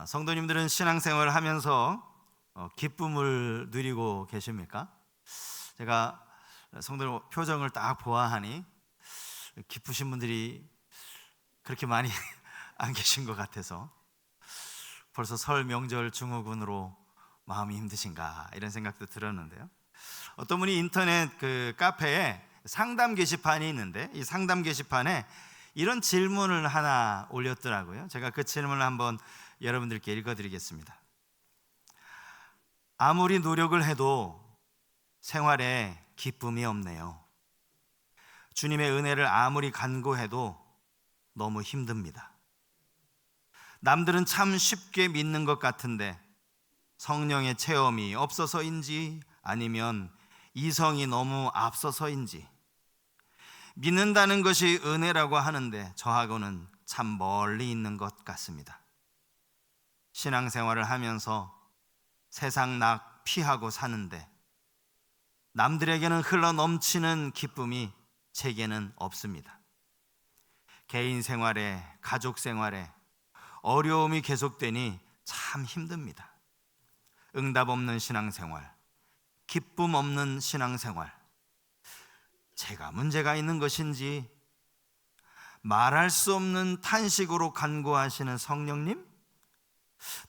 성도님들은 신앙생활을 하면서 기쁨을 누리고 계십니까? 제가 성도님 표정을 딱 보아하니 기쁘신 분들이 그렇게 많이 안 계신 것 같아서 벌써 설 명절 증후군으로 마음이 힘드신가 이런 생각도 들었는데요. 어떤 분이 인터넷 카페에 상담 게시판이 있는데 이 상담 게시판에 이런 질문을 하나 올렸더라고요. 제가 그 질문을 한번 여러분들께 읽어드리겠습니다. 아무리 노력을 해도 생활에 기쁨이 없네요. 주님의 은혜를 아무리 간구해도 너무 힘듭니다. 남들은 참 쉽게 믿는 것 같은데 성령의 체험이 없어서인지 아니면 이성이 너무 앞서서인지 믿는다는 것이 은혜라고 하는데 저하고는 참 멀리 있는 것 같습니다. 신앙생활을 하면서 세상 낙 피하고 사는데 남들에게는 흘러 넘치는 기쁨이 제게는 없습니다. 개인 생활에 가족 생활에 어려움이 계속되니 참 힘듭니다. 응답 없는 신앙생활, 기쁨 없는 신앙생활, 제가 문제가 있는 것인지 말할 수 없는 탄식으로 간구하시는 성령님,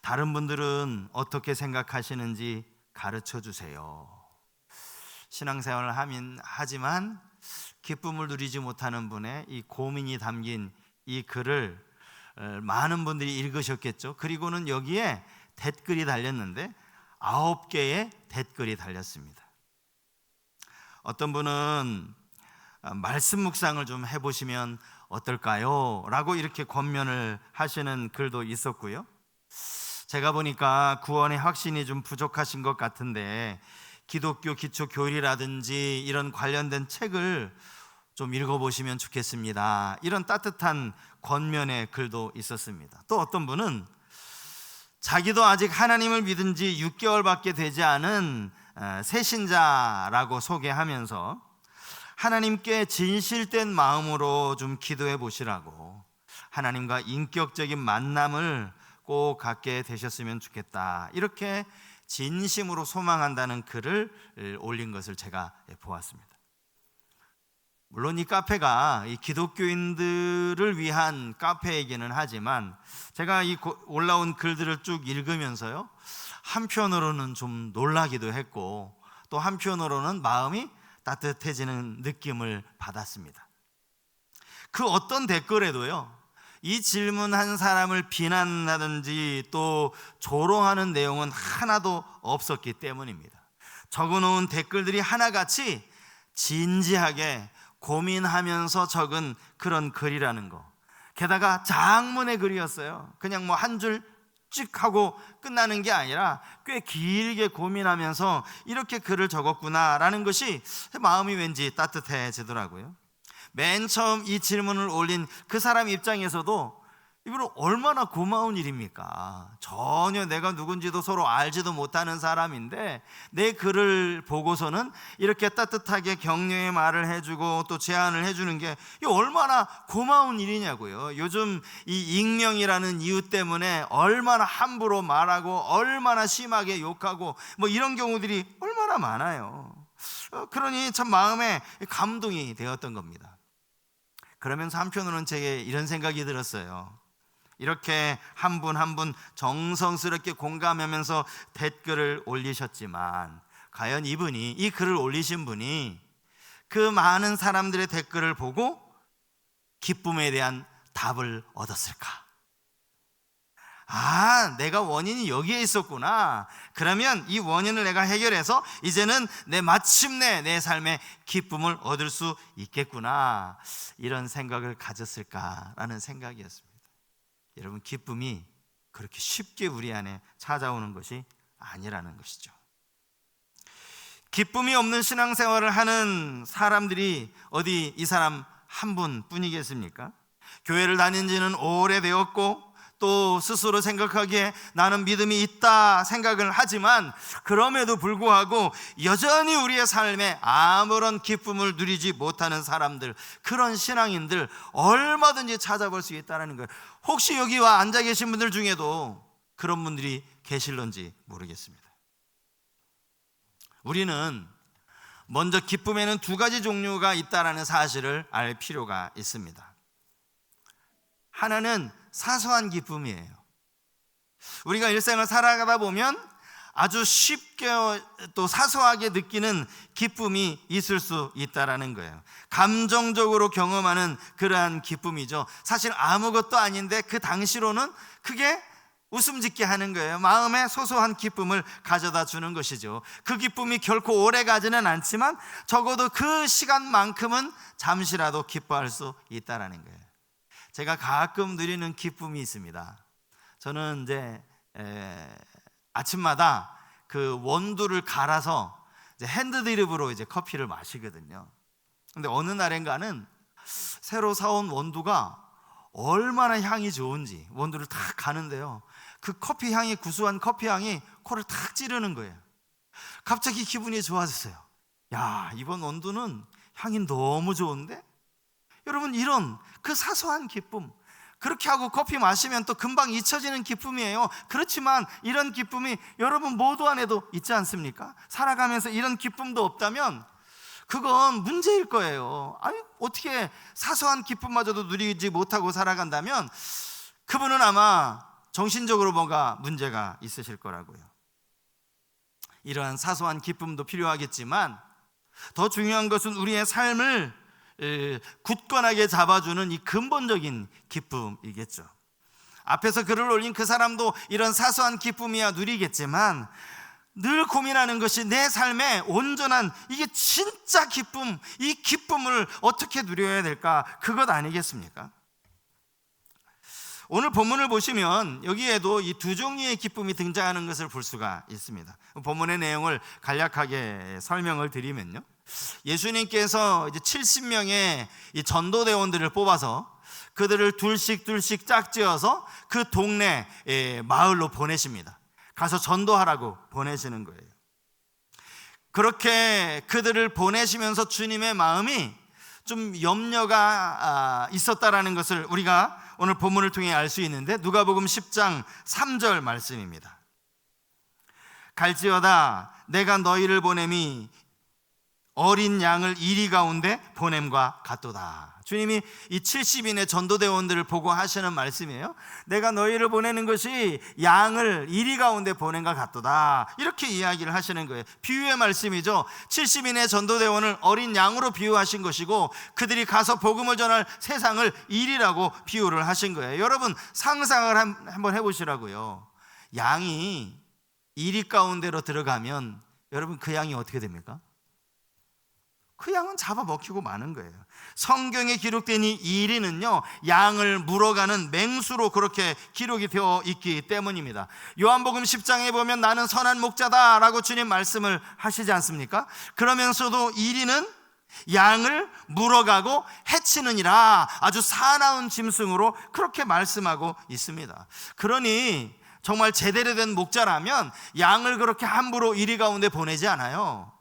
다른 분들은 어떻게 생각하시는지 가르쳐 주세요. 신앙생활을 하지만 기쁨을 누리지 못하는 분의 이 고민이 담긴 이 글을 많은 분들이 읽으셨겠죠. 그리고는 여기에 댓글이 달렸는데 9개의 댓글이 달렸습니다. 어떤 분은 말씀 묵상을 좀 해보시면 어떨까요? 라고 이렇게 권면을 하시는 글도 있었고요. 제가 보니까 구원의 확신이 좀 부족하신 것 같은데 기독교 기초교리라든지 이런 관련된 책을 좀 읽어보시면 좋겠습니다. 이런 따뜻한 권면의 글도 있었습니다. 또 어떤 분은 자기도 아직 하나님을 믿은 지 6개월밖에 되지 않은 새신자라고 소개하면서 하나님께 진실된 마음으로 좀 기도해 보시라고, 하나님과 인격적인 만남을 꼭 갖게 되셨으면 좋겠다, 이렇게 진심으로 소망한다는 글을 올린 것을 제가 보았습니다. 물론 이 카페가 이 기독교인들을 위한 카페이기는 하지만 제가 이 올라온 글들을 쭉 읽으면서요, 한편으로는 좀 놀라기도 했고 또 한편으로는 마음이 따뜻해지는 느낌을 받았습니다. 그 어떤 댓글에도요, 이 질문한 사람을 비난하든지 또 조롱하는 내용은 하나도 없었기 때문입니다. 적어놓은 댓글들이 하나같이 진지하게 고민하면서 적은 그런 글이라는 거. 게다가 장문의 글이었어요. 그냥 뭐 한 줄 찍 하고 끝나는 게 아니라 꽤 길게 고민하면서 이렇게 글을 적었구나라는 것이 마음이 왠지 따뜻해지더라고요. 맨 처음 이 질문을 올린 그 사람 입장에서도 이거는 얼마나 고마운 일입니까? 전혀 내가 누군지도 서로 알지도 못하는 사람인데 내 글을 보고서는 이렇게 따뜻하게 격려의 말을 해주고 또 제안을 해주는 게 이게 얼마나 고마운 일이냐고요. 요즘 이 익명이라는 이유 때문에 얼마나 함부로 말하고 얼마나 심하게 욕하고 뭐 이런 경우들이 얼마나 많아요. 그러니 참 마음에 감동이 되었던 겁니다. 그러면서 한편으로는 제게 이런 생각이 들었어요. 이렇게 한 분 한 분 정성스럽게 공감하면서 댓글을 올리셨지만 과연 이 글을 올리신 분이 그 많은 사람들의 댓글을 보고 기쁨에 대한 답을 얻었을까? 내가 원인이 여기에 있었구나. 그러면 이 원인을 내가 해결해서 이제는 마침내 내 삶에 기쁨을 얻을 수 있겠구나, 이런 생각을 가졌을까라는 생각이었습니다. 여러분, 기쁨이 그렇게 쉽게 우리 안에 찾아오는 것이 아니라는 것이죠. 기쁨이 없는 신앙생활을 하는 사람들이 어디 이 사람 한 분뿐이겠습니까? 교회를 다닌 지는 오래되었고 또 스스로 생각하기에 나는 믿음이 있다 생각을 하지만 그럼에도 불구하고 여전히 우리의 삶에 아무런 기쁨을 누리지 못하는 사람들, 그런 신앙인들 얼마든지 찾아볼 수 있다는 거예요. 혹시 여기 와 앉아 계신 분들 중에도 그런 분들이 계실런지 모르겠습니다. 우리는 먼저 기쁨에는 두 가지 종류가 있다는 사실을 알 필요가 있습니다. 하나는 사소한 기쁨이에요. 우리가 일생을 살아가다 보면 아주 쉽게 또 사소하게 느끼는 기쁨이 있을 수 있다는 거예요. 감정적으로 경험하는 그러한 기쁨이죠. 사실 아무것도 아닌데 그 당시로는 그게 웃음 짓게 하는 거예요. 마음에 소소한 기쁨을 가져다 주는 것이죠. 그 기쁨이 결코 오래 가지는 않지만 적어도 그 시간만큼은 잠시라도 기뻐할 수 있다는 거예요. 제가 가끔 누리는 기쁨이 있습니다. 저는 이제 아침마다 그 원두를 갈아서 이제 핸드드립으로 이제 커피를 마시거든요. 근데 어느 날인가는 새로 사온 원두가 얼마나 향이 좋은지 원두를 탁 가는데요, 그 커피 향이, 구수한 커피 향이 코를 탁 찌르는 거예요. 갑자기 기분이 좋아졌어요. 야, 이번 원두는 향이 너무 좋은데? 여러분, 이런 그 사소한 기쁨, 그렇게 하고 커피 마시면 또 금방 잊혀지는 기쁨이에요. 그렇지만 이런 기쁨이 여러분 모두 안에도 있지 않습니까? 살아가면서 이런 기쁨도 없다면 그건 문제일 거예요. 아니, 어떻게 사소한 기쁨마저도 누리지 못하고 살아간다면 그분은 아마 정신적으로 뭔가 문제가 있으실 거라고요. 이러한 사소한 기쁨도 필요하겠지만 더 중요한 것은 우리의 삶을 굳건하게 잡아주는 이 근본적인 기쁨이겠죠. 앞에서 글을 올린 그 사람도 이런 사소한 기쁨이야 누리겠지만 늘 고민하는 것이 내 삶의 온전한 이게 진짜 기쁨, 이 기쁨을 어떻게 누려야 될까? 그것 아니겠습니까? 오늘 본문을 보시면 여기에도 이 두 종류의 기쁨이 등장하는 것을 볼 수가 있습니다. 본문의 내용을 간략하게 설명을 드리면요, 예수님께서 이제 70명의 이 전도대원들을 뽑아서 그들을 둘씩 짝지어서 그 동네 마을로 보내십니다. 가서 전도하라고 보내시는 거예요. 그렇게 그들을 보내시면서 주님의 마음이 좀 염려가 있었다라는 것을 우리가 오늘 본문을 통해 알 수 있는데, 누가복음 10장 3절 말씀입니다. 갈지어다 내가 너희를 보냄이 어린 양을 이리 가운데 보냄과 같도다. 주님이 이 70인의 전도대원들을 보고 하시는 말씀이에요. 내가 너희를 보내는 것이 양을 이리 가운데 보냄과 같도다, 이렇게 이야기를 하시는 거예요. 비유의 말씀이죠. 70인의 전도대원을 어린 양으로 비유하신 것이고 그들이 가서 복음을 전할 세상을 이리라고 비유를 하신 거예요. 여러분, 상상을 한번 해보시라고요. 양이 이리 가운데로 들어가면 여러분, 그 양이 어떻게 됩니까? 그 양은 잡아먹히고 마는 거예요. 성경에 기록된 이 이리는요, 양을 물어가는 맹수로 그렇게 기록이 되어 있기 때문입니다. 요한복음 10장에 보면 나는 선한 목자다 라고 주님 말씀을 하시지 않습니까? 그러면서도 이리는 양을 물어가고 해치느니라, 아주 사나운 짐승으로 그렇게 말씀하고 있습니다. 그러니 정말 제대로 된 목자라면 양을 그렇게 함부로 이리 가운데 보내지 않아요.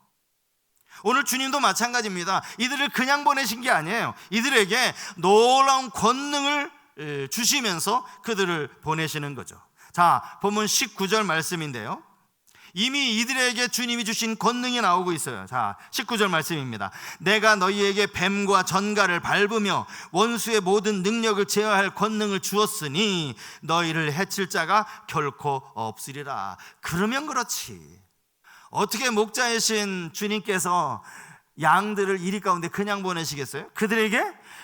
오늘 주님도 마찬가지입니다. 이들을 그냥 보내신 게 아니에요. 이들에게 놀라운 권능을 주시면서 그들을 보내시는 거죠. 자, 본문 19절 말씀인데요, 이미 이들에게 주님이 주신 권능이 나오고 있어요. 자, 19절 말씀입니다. 내가 너희에게 뱀과 전갈을 밟으며 원수의 모든 능력을 제어할 권능을 주었으니 너희를 해칠 자가 결코 없으리라. 그러면 그렇지, 어떻게 목자이신 주님께서 양들을 이리 가운데 그냥 보내시겠어요? 그들에게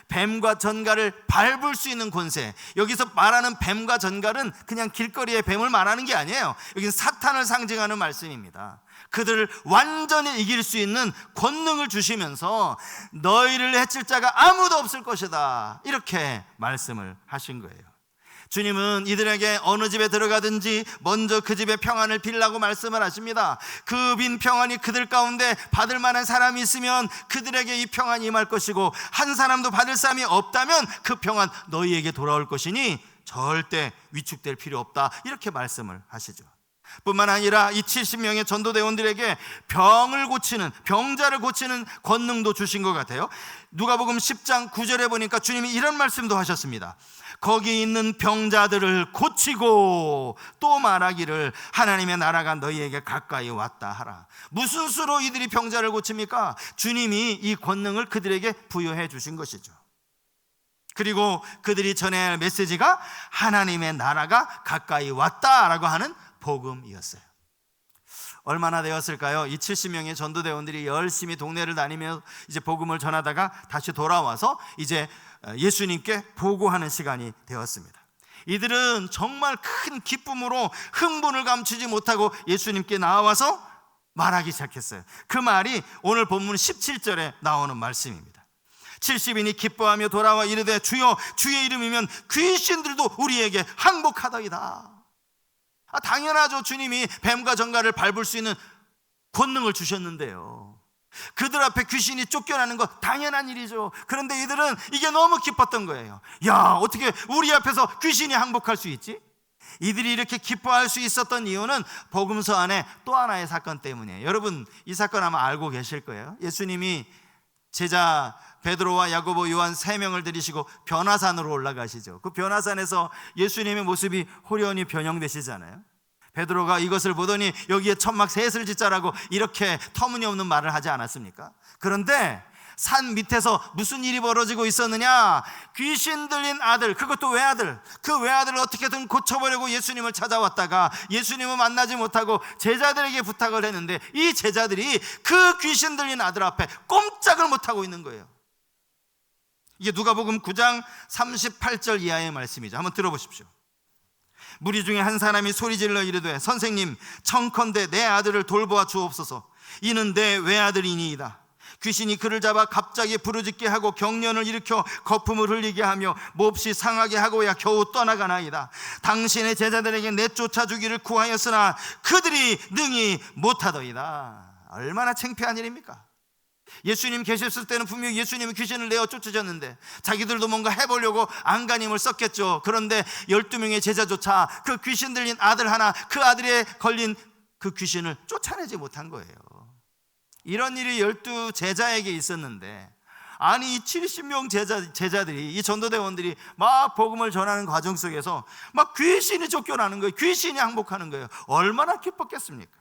뱀과 전갈을 밟을 수 있는 권세, 여기서 말하는 뱀과 전갈은 그냥 길거리의 뱀을 말하는 게 아니에요. 여기는 사탄을 상징하는 말씀입니다. 그들을 완전히 이길 수 있는 권능을 주시면서 너희를 해칠 자가 아무도 없을 것이다, 이렇게 말씀을 하신 거예요. 주님은 이들에게 어느 집에 들어가든지 먼저 그 집의 평안을 빌라고 말씀을 하십니다. 그 빈 평안이 그들 가운데 받을 만한 사람이 있으면 그들에게 이 평안이 임할 것이고, 한 사람도 받을 사람이 없다면 그 평안 너희에게 돌아올 것이니 절대 위축될 필요 없다, 이렇게 말씀을 하시죠. 뿐만 아니라 이 70명의 전도대원들에게 병자를 고치는 권능도 주신 것 같아요. 누가복음 10장 9절에 보니까 주님이 이런 말씀도 하셨습니다. 거기 있는 병자들을 고치고 또 말하기를 하나님의 나라가 너희에게 가까이 왔다 하라. 무슨 수로 이들이 병자를 고칩니까? 주님이 이 권능을 그들에게 부여해 주신 것이죠. 그리고 그들이 전해야 할 메시지가 하나님의 나라가 가까이 왔다라고 하는 복음이었어요. 얼마나 되었을까요? 이 70명의 전도대원들이 열심히 동네를 다니며 이제 복음을 전하다가 다시 돌아와서 이제 예수님께 보고하는 시간이 되었습니다. 이들은 정말 큰 기쁨으로 흥분을 감추지 못하고 예수님께 나와서 말하기 시작했어요. 그 말이 오늘 본문 17절에 나오는 말씀입니다. 70인이 기뻐하며 돌아와 이르되 주여 주의 이름이면 귀신들도 우리에게 항복하더이다. 당연하죠. 주님이 뱀과 정갈을 밟을 수 있는 권능을 주셨는데요. 그들 앞에 귀신이 쫓겨나는 거 당연한 일이죠. 그런데 이들은 이게 너무 기뻤던 거예요. 야, 어떻게 우리 앞에서 귀신이 항복할 수 있지? 이들이 이렇게 기뻐할 수 있었던 이유는 복음서 안에 또 하나의 사건 때문이에요. 여러분, 이 사건 아마 알고 계실 거예요. 예수님이 제자 베드로와 야고보, 요한 3명을 들이시고 변화산으로 올라가시죠. 그 변화산에서 예수님의 모습이 호련히 변형되시잖아요. 베드로가 이것을 보더니 여기에 천막 셋을 짓자라고 이렇게 터무니없는 말을 하지 않았습니까? 그런데 산 밑에서 무슨 일이 벌어지고 있었느냐? 귀신 들린 아들, 그것도 외아들, 그 외아들을 어떻게든 고쳐보려고 예수님을 찾아왔다가 예수님을 만나지 못하고 제자들에게 부탁을 했는데 이 제자들이 그 귀신 들린 아들 앞에 꼼짝을 못하고 있는 거예요. 이게 누가복음 9장 38절 이하의 말씀이죠. 한번 들어보십시오. 무리 중에 한 사람이 소리질러 이르되 선생님, 청컨대 내 아들을 돌보아 주옵소서. 이는 내 외아들이니이다. 귀신이 그를 잡아 갑자기 부르짖게 하고 경련을 일으켜 거품을 흘리게 하며 몹시 상하게 하고야 겨우 떠나가나이다. 당신의 제자들에게 내쫓아 주기를 구하였으나 그들이 능히 못하더이다. 얼마나 창피한 일입니까? 예수님 계셨을 때는 분명히 예수님이 귀신을 내어 쫓으셨는데 자기들도 뭔가 해보려고 안간힘을 썼겠죠. 그런데 12명의 제자조차 그 귀신 들린 아들 하나, 그 아들에 걸린 그 귀신을 쫓아내지 못한 거예요. 이런 일이 12 제자에게 있었는데, 아니 이 70명 제자들이, 이 전도대원들이 막 복음을 전하는 과정 속에서 막 귀신이 쫓겨나는 거예요. 귀신이 항복하는 거예요. 얼마나 기뻤겠습니까?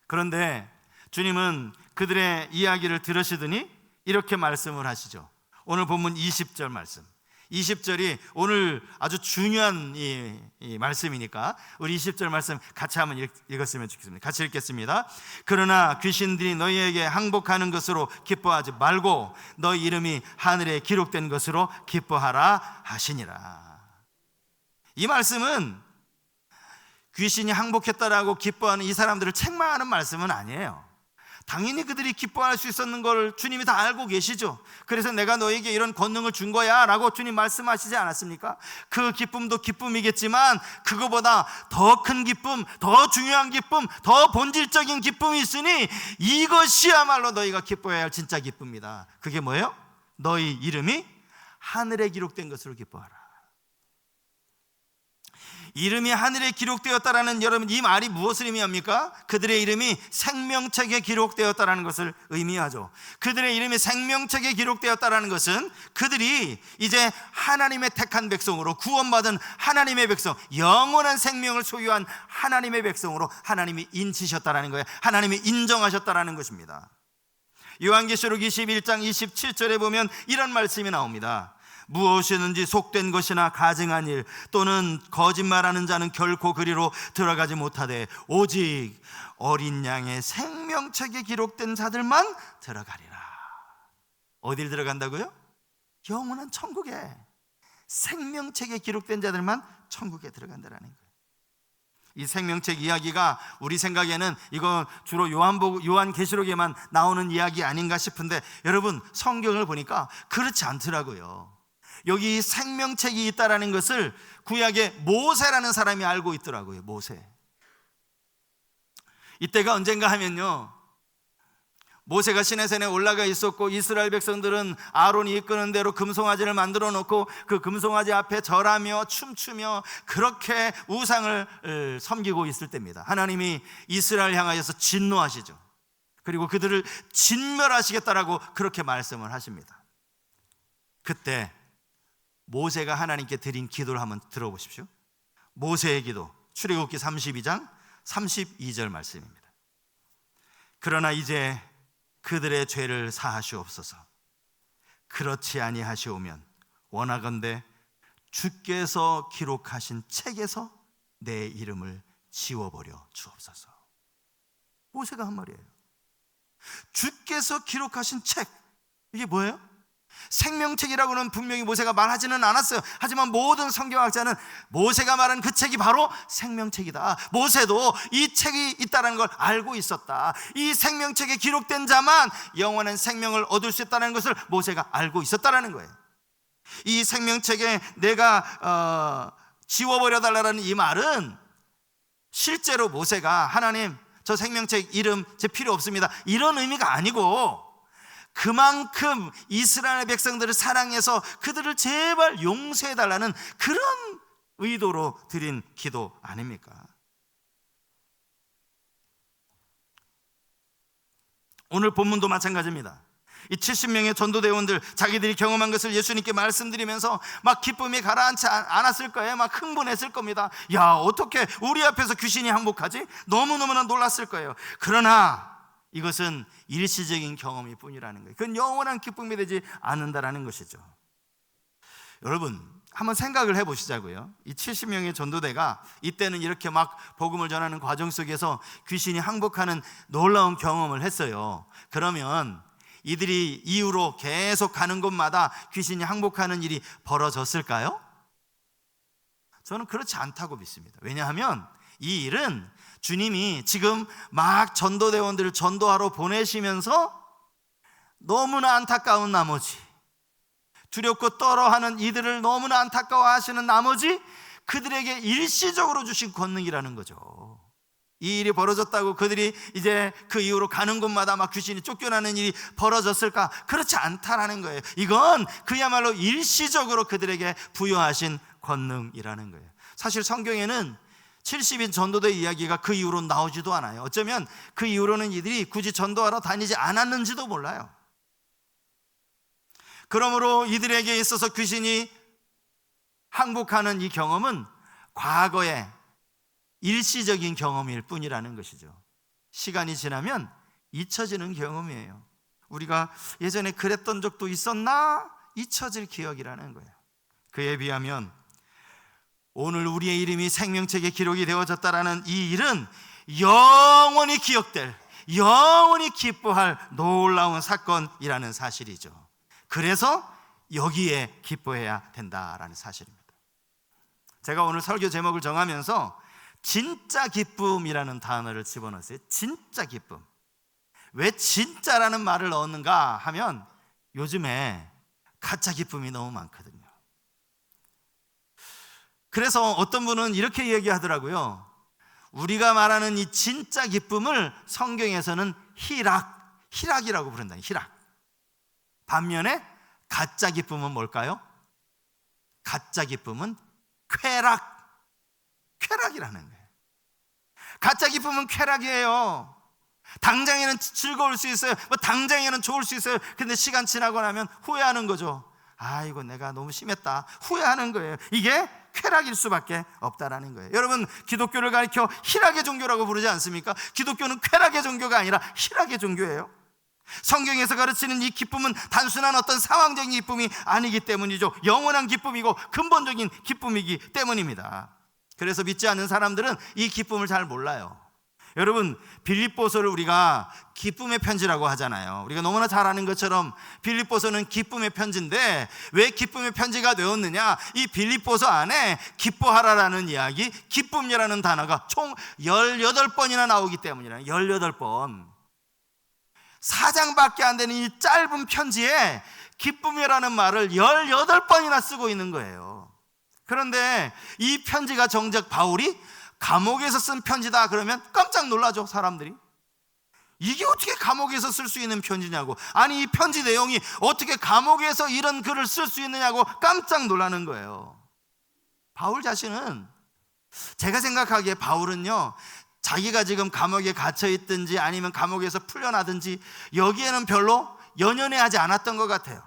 그런데 주님은 그들의 이야기를 들으시더니 이렇게 말씀을 하시죠. 오늘 본문 20절 말씀, 20절이 오늘 아주 중요한 이 말씀이니까 우리 20절 말씀 같이 한번 읽었으면 좋겠습니다. 같이 읽겠습니다. 그러나 귀신들이 너희에게 항복하는 것으로 기뻐하지 말고 너희 이름이 하늘에 기록된 것으로 기뻐하라 하시니라. 이 말씀은 귀신이 항복했다라고 기뻐하는 이 사람들을 책망하는 말씀은 아니에요. 당연히 그들이 기뻐할 수 있었는 걸 주님이 다 알고 계시죠. 그래서 내가 너에게 이런 권능을 준 거야 라고 주님 말씀하시지 않았습니까? 그 기쁨도 기쁨이겠지만 그거보다 더 큰 기쁨, 더 중요한 기쁨, 더 본질적인 기쁨이 있으니 이것이야말로 너희가 기뻐해야 할 진짜 기쁨이다. 그게 뭐예요? 너희 이름이 하늘에 기록된 것으로 기뻐하라. 이름이 하늘에 기록되었다라는, 여러분 이 말이 무엇을 의미합니까? 그들의 이름이 생명책에 기록되었다라는 것을 의미하죠. 그들의 이름이 생명책에 기록되었다라는 것은 그들이 이제 하나님의 택한 백성으로, 구원받은 하나님의 백성, 영원한 생명을 소유한 하나님의 백성으로 하나님이 인치셨다라는 거예요. 하나님이 인정하셨다라는 것입니다. 요한계시록 21장 27절에 보면 이런 말씀이 나옵니다. 무엇이든지 속된 것이나 가증한 일 또는 거짓말하는 자는 결코 그리로 들어가지 못하되 오직 어린 양의 생명책에 기록된 자들만 들어가리라. 어딜 들어간다고요? 영원한 천국에, 생명책에 기록된 자들만 천국에 들어간다라는 거예요. 이 생명책 이야기가 우리 생각에는 이거 주로 요한계시록에만 나오는 이야기 아닌가 싶은데, 여러분 성경을 보니까 그렇지 않더라고요. 여기 생명책이 있다라는 것을 구약의 모세라는 사람이 알고 있더라고요. 모세. 이때가 언젠가 하면요, 모세가 시내산에 올라가 있었고 이스라엘 백성들은 아론이 이끄는 대로 금송아지를 만들어 놓고 그 금송아지 앞에 절하며 춤추며 그렇게 우상을 섬기고 있을 때입니다. 하나님이 이스라엘 향하여서 진노하시죠. 그리고 그들을 진멸하시겠다라고 그렇게 말씀을 하십니다. 그때 모세가 하나님께 드린 기도를 한번 들어보십시오. 모세의 기도, 출애굽기 32장 32절 말씀입니다. 그러나 이제 그들의 죄를 사하시옵소서. 그렇지 아니하시오면 원하건대 주께서 기록하신 책에서 내 이름을 지워버려 주옵소서. 모세가 한 말이에요. 주께서 기록하신 책, 이게 뭐예요? 생명책이라고는 분명히 모세가 말하지는 않았어요. 하지만 모든 성경학자는 모세가 말한 그 책이 바로 생명책이다. 모세도 이 책이 있다는 걸 알고 있었다. 이 생명책에 기록된 자만 영원한 생명을 얻을 수 있다는 것을 모세가 알고 있었다는 거예요. 이 생명책에 내가 지워버려 달라는 이 말은 실제로 모세가 하나님 저 생명책 이름 제 필요 없습니다 이런 의미가 아니고, 그만큼 이스라엘 백성들을 사랑해서 그들을 제발 용서해달라는 그런 의도로 드린 기도 아닙니까? 오늘 본문도 마찬가지입니다. 이 70명의 전도대원들, 자기들이 경험한 것을 예수님께 말씀드리면서 막 기쁨이 가라앉지 않았을 거예요. 막 흥분했을 겁니다. 야, 어떻게 우리 앞에서 귀신이 항복하지? 너무너무나 놀랐을 거예요. 그러나 이것은 일시적인 경험일 뿐이라는 거예요. 그건 영원한 기쁨이 되지 않는다라는 것이죠. 여러분, 한번 생각을 해보시자고요. 이 70명의 전도대가 이때는 이렇게 막 복음을 전하는 과정 속에서 귀신이 항복하는 놀라운 경험을 했어요. 그러면 이들이 이후로 계속 가는 곳마다 귀신이 항복하는 일이 벌어졌을까요? 저는 그렇지 않다고 믿습니다. 왜냐하면 이 일은 주님이 지금 막 전도대원들을 전도하러 보내시면서 너무나 안타까운 나머지, 두렵고 떨어하는 이들을 너무나 안타까워하시는 나머지 그들에게 일시적으로 주신 권능이라는 거죠. 이 일이 벌어졌다고 그들이 이제 그 이후로 가는 곳마다 막 귀신이 쫓겨나는 일이 벌어졌을까? 그렇지 않다라는 거예요. 이건 그야말로 일시적으로 그들에게 부여하신 권능이라는 거예요. 사실 성경에는 70인 전도대 이야기가 그 이후로 나오지도 않아요. 어쩌면 그 이후로는 이들이 굳이 전도하러 다니지 않았는지도 몰라요. 그러므로 이들에게 있어서 귀신이 항복하는 이 경험은 과거의 일시적인 경험일 뿐이라는 것이죠. 시간이 지나면 잊혀지는 경험이에요. 우리가 예전에 그랬던 적도 있었나? 잊혀질 기억이라는 거예요. 그에 비하면 오늘 우리의 이름이 생명책에 기록이 되어졌다라는 이 일은 영원히 기억될, 영원히 기뻐할 놀라운 사건이라는 사실이죠. 그래서 여기에 기뻐해야 된다라는 사실입니다. 제가 오늘 설교 제목을 정하면서 진짜 기쁨이라는 단어를 집어넣었어요. 진짜 기쁨. 왜 진짜라는 말을 넣었는가 하면 요즘에 가짜 기쁨이 너무 많거든요. 그래서 어떤 분은 이렇게 얘기하더라고요. 우리가 말하는 이 진짜 기쁨을 성경에서는 희락이라고 부른다. 희락. 반면에 가짜 기쁨은 뭘까요? 가짜 기쁨은 쾌락이라는 거예요. 가짜 기쁨은 쾌락이에요. 당장에는 즐거울 수 있어요. 당장에는 좋을 수 있어요. 근데 시간 지나고 나면 후회하는 거죠. 아이고 내가 너무 심했다, 후회하는 거예요. 이게 쾌락일 수밖에 없다라는 거예요. 여러분, 기독교를 가리켜 희락의 종교라고 부르지 않습니까? 기독교는 쾌락의 종교가 아니라 희락의 종교예요. 성경에서 가르치는 이 기쁨은 단순한 어떤 상황적인 기쁨이 아니기 때문이죠. 영원한 기쁨이고 근본적인 기쁨이기 때문입니다. 그래서 믿지 않는 사람들은 이 기쁨을 잘 몰라요. 여러분, 빌립보서를 우리가 기쁨의 편지라고 하잖아요. 우리가 너무나 잘 아는 것처럼 빌립보서는 기쁨의 편지인데 왜 기쁨의 편지가 되었느냐? 이 빌립보서 안에 기뻐하라라는 이야기, 기쁨이라는 단어가 총 18번이나 나오기 때문이라. 18번. 4장밖에 안 되는 이 짧은 편지에 기쁨이라는 말을 18번이나 쓰고 있는 거예요. 그런데 이 편지가 정작 바울이 감옥에서 쓴 편지다 그러면 깜짝 놀라죠, 사람들이. 이게 어떻게 감옥에서 쓸 수 있는 편지냐고, 아니 이 편지 내용이 어떻게 감옥에서 이런 글을 쓸 수 있느냐고 깜짝 놀라는 거예요. 바울 자신은, 제가 생각하기에 바울은요, 자기가 지금 감옥에 갇혀 있든지 아니면 감옥에서 풀려나든지 여기에는 별로 연연해하지 않았던 것 같아요.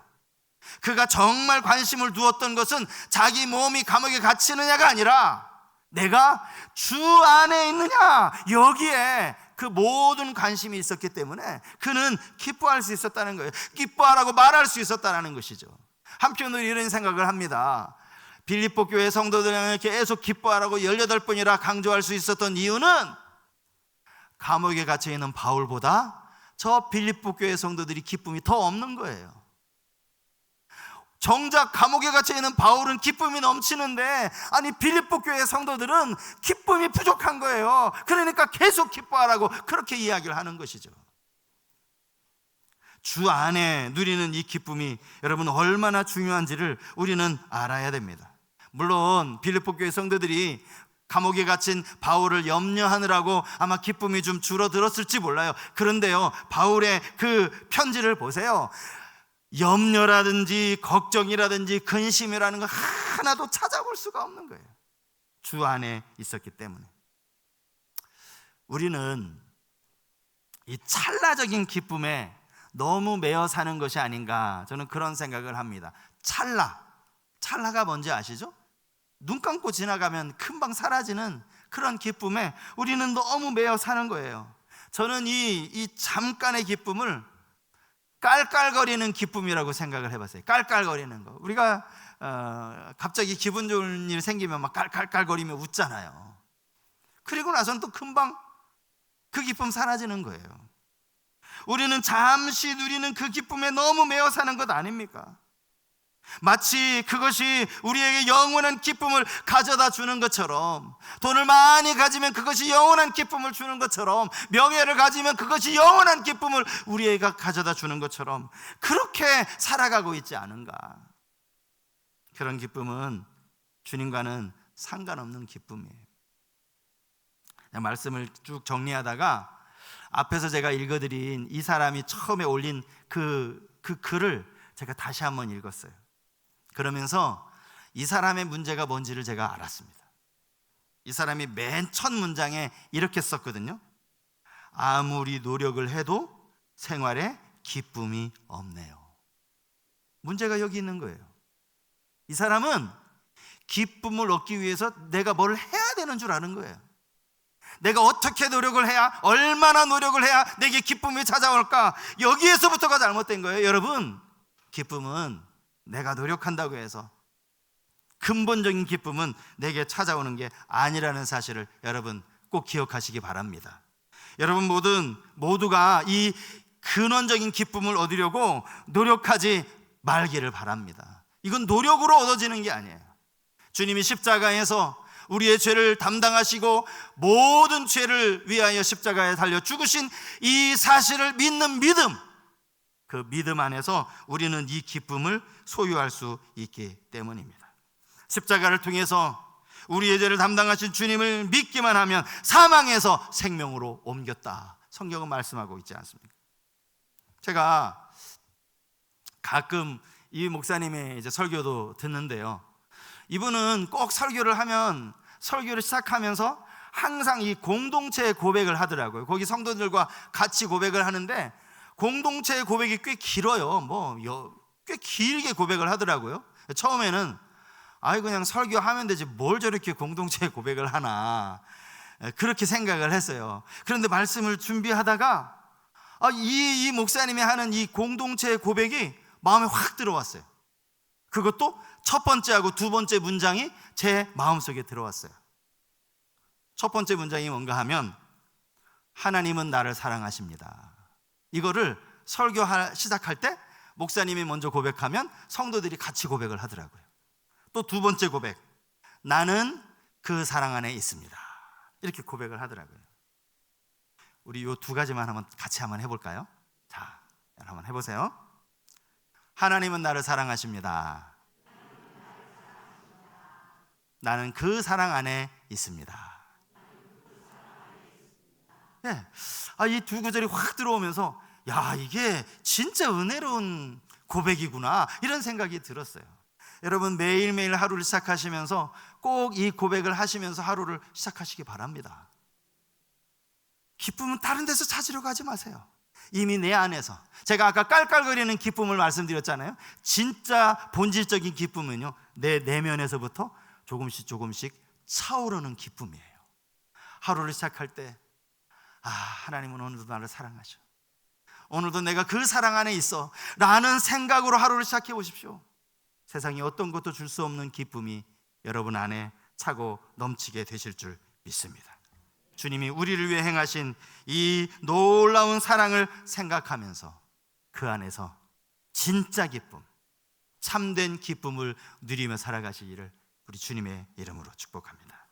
그가 정말 관심을 두었던 것은 자기 몸이 감옥에 갇히느냐가 아니라 내가 주 안에 있느냐, 여기에 그 모든 관심이 있었기 때문에 그는 기뻐할 수 있었다는 거예요. 기뻐하라고 말할 수 있었다는 것이죠. 한편으로 이런 생각을 합니다. 빌립보 교회 성도들에게 계속 기뻐하라고 18번이나 강조할 수 있었던 이유는 감옥에 갇혀 있는 바울보다 저 빌립보 교회 성도들이 기쁨이 더 없는 거예요. 정작 감옥에 갇혀 있는 바울은 기쁨이 넘치는데, 아니 빌립보 교회 성도들은 기쁨이 부족한 거예요. 그러니까 계속 기뻐하라고 그렇게 이야기를 하는 것이죠. 주 안에 누리는 이 기쁨이 여러분 얼마나 중요한지를 우리는 알아야 됩니다. 물론 빌립보 교회 성도들이 감옥에 갇힌 바울을 염려하느라고 아마 기쁨이 좀 줄어들었을지 몰라요. 그런데요, 바울의 그 편지를 보세요. 염려라든지 걱정이라든지 근심이라는 거 하나도 찾아볼 수가 없는 거예요. 주 안에 있었기 때문에. 우리는 이 찰나적인 기쁨에 너무 매여 사는 것이 아닌가, 저는 그런 생각을 합니다. 찰나가 뭔지 아시죠? 눈 감고 지나가면 금방 사라지는 그런 기쁨에 우리는 너무 매여 사는 거예요. 저는 이 잠깐의 기쁨을 깔깔거리는 기쁨이라고 생각을 해봤어요. 깔깔거리는 거. 우리가 갑자기 기분 좋은 일 생기면 막 깔깔깔거리며 웃잖아요. 그리고 나서는 또 금방 그 기쁨 사라지는 거예요. 우리는 잠시 누리는 그 기쁨에 너무 매여 사는 것 아닙니까? 마치 그것이 우리에게 영원한 기쁨을 가져다 주는 것처럼, 돈을 많이 가지면 그것이 영원한 기쁨을 주는 것처럼, 명예를 가지면 그것이 영원한 기쁨을 우리에게 가져다 주는 것처럼 그렇게 살아가고 있지 않은가. 그런 기쁨은 주님과는 상관없는 기쁨이에요. 말씀을 쭉 정리하다가 앞에서 제가 읽어드린 이 사람이 처음에 올린 그 글을 제가 다시 한번 읽었어요. 그러면서 이 사람의 문제가 뭔지를 제가 알았습니다. 이 사람이 맨 첫 문장에 이렇게 썼거든요. 아무리 노력을 해도 생활에 기쁨이 없네요. 문제가 여기 있는 거예요. 이 사람은 기쁨을 얻기 위해서 내가 뭘 해야 되는 줄 아는 거예요. 내가 어떻게 노력을 해야, 얼마나 노력을 해야 내게 기쁨이 찾아올까, 여기에서부터가 잘못된 거예요. 여러분, 기쁨은 내가 노력한다고 해서, 근본적인 기쁨은 내게 찾아오는 게 아니라는 사실을 여러분 꼭 기억하시기 바랍니다. 여러분 모두가 이 근원적인 기쁨을 얻으려고 노력하지 말기를 바랍니다. 이건 노력으로 얻어지는 게 아니에요. 주님이 십자가에서 우리의 죄를 담당하시고 모든 죄를 위하여 십자가에 달려 죽으신 이 사실을 믿는 믿음, 그 믿음 안에서 우리는 이 기쁨을 소유할 수 있기 때문입니다. 십자가를 통해서 우리의 죄를 담당하신 주님을 믿기만 하면 사망에서 생명으로 옮겼다, 성경은 말씀하고 있지 않습니까? 제가 가끔 이 목사님의 이제 설교도 듣는데요, 이분은 꼭 설교를 하면 설교를 시작하면서 항상 이 공동체의 고백을 하더라고요. 거기 성도들과 같이 고백을 하는데 공동체의 고백이 꽤 길어요. 꽤 길게 고백을 하더라고요. 처음에는 그냥 설교하면 되지 뭘 저렇게 공동체의 고백을 하나, 그렇게 생각을 했어요. 그런데 말씀을 준비하다가 이 목사님이 하는 이 공동체의 고백이 마음에 확 들어왔어요. 그것도 첫 번째하고 두 번째 문장이 제 마음속에 들어왔어요. 첫 번째 문장이 뭔가 하면, 하나님은 나를 사랑하십니다. 이거를 설교 시작할 때 목사님이 먼저 고백하면 성도들이 같이 고백을 하더라고요. 또 두 번째 고백, 나는 그 사랑 안에 있습니다. 이렇게 고백을 하더라고요. 우리 요 두 가지만 같이 한번 해볼까요? 자, 한번 해보세요. 하나님은 나를 사랑하십니다. 나는 그 사랑 안에 있습니다. 예. 이 두 구절이 확 들어오면서 야, 이게 진짜 은혜로운 고백이구나, 이런 생각이 들었어요. 여러분, 매일매일 하루를 시작하시면서 꼭 이 고백을 하시면서 하루를 시작하시기 바랍니다. 기쁨은 다른 데서 찾으려고 하지 마세요. 이미 내 안에서, 제가 아까 깔깔거리는 기쁨을 말씀드렸잖아요. 진짜 본질적인 기쁨은요, 내 내면에서부터 조금씩 차오르는 기쁨이에요. 하루를 시작할 때 하나님은 오늘도 나를 사랑하셔, 오늘도 내가 그 사랑 안에 있어 라는 생각으로 하루를 시작해 보십시오. 세상이 어떤 것도 줄 수 없는 기쁨이 여러분 안에 차고 넘치게 되실 줄 믿습니다. 주님이 우리를 위해 행하신 이 놀라운 사랑을 생각하면서 그 안에서 진짜 기쁨, 참된 기쁨을 누리며 살아가시기를 우리 주님의 이름으로 축복합니다.